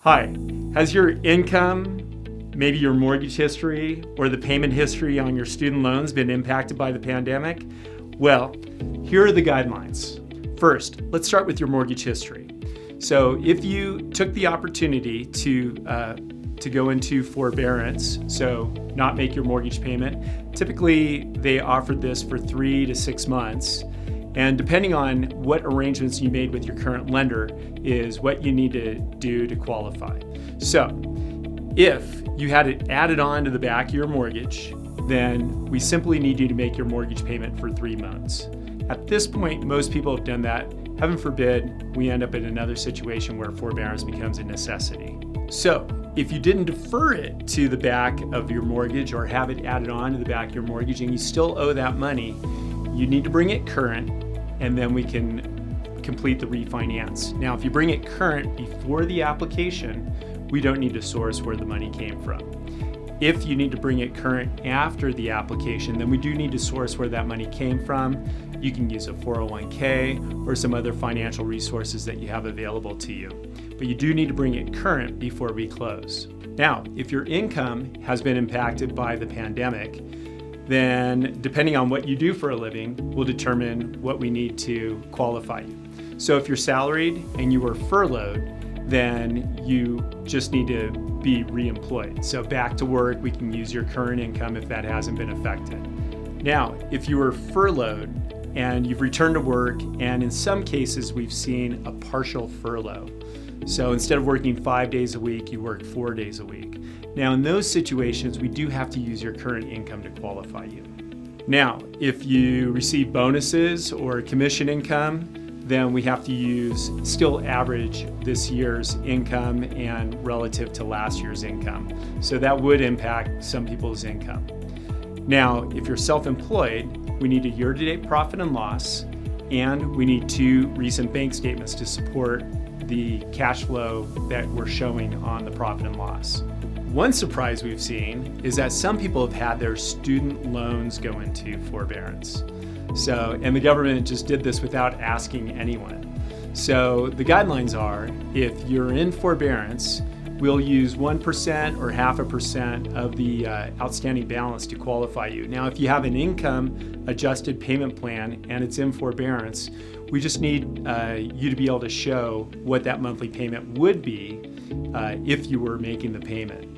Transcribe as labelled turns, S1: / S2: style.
S1: Hi, has your income, maybe your mortgage history, or the payment history on your student loans been impacted by the pandemic? Well, here are the guidelines. First, let's start with your mortgage history. So if you took the opportunity to go into forbearance, so not make your mortgage payment, typically they offered this for 3 to 6 months. And depending on what arrangements you made with your current lender is what you need to do to qualify. So if you had it added on to the back of your mortgage, then we simply need you to make your mortgage payment for 3 months. At this point, most people have done that. Heaven forbid, we end up in another situation where forbearance becomes a necessity. So if you didn't defer it to the back of your mortgage or have it added on to the back of your mortgage and you still owe that money, you need to bring it current, and then we can complete the refinance. Now, if you bring it current before the application, we don't need to source where the money came from. If you need to bring it current after the application, then we do need to source where that money came from. You can use a 401k or some other financial resources that you have available to you. But you do need to bring it current before we close. Now, if your income has been impacted by the pandemic, then depending on what you do for a living, will determine what we need to qualify you. So if you're salaried and you were furloughed, then you just need to be reemployed. So back to work, we can use your current income if that hasn't been affected. Now, if you were furloughed and you've returned to work, and in some cases we've seen a partial furlough. So instead of working 5 days a week, you work 4 days a week. Now, in those situations, we do have to use your current income to qualify you. Now, if you receive bonuses or commission income, then we have to still average this year's income and relative to last year's income. So that would impact some people's income. Now, if you're self-employed, we need a year-to-date profit and loss, and we need 2 recent bank statements to support the cash flow that we're showing on the profit and loss. One surprise we've seen is that some people have had their student loans go into forbearance. And the government just did this without asking anyone. So the guidelines are, if you're in forbearance, we'll use 1% or 0.5% of the outstanding balance to qualify you. Now, if you have an income adjusted payment plan and it's in forbearance, we just need you to be able to show what that monthly payment would be if you were making the payment.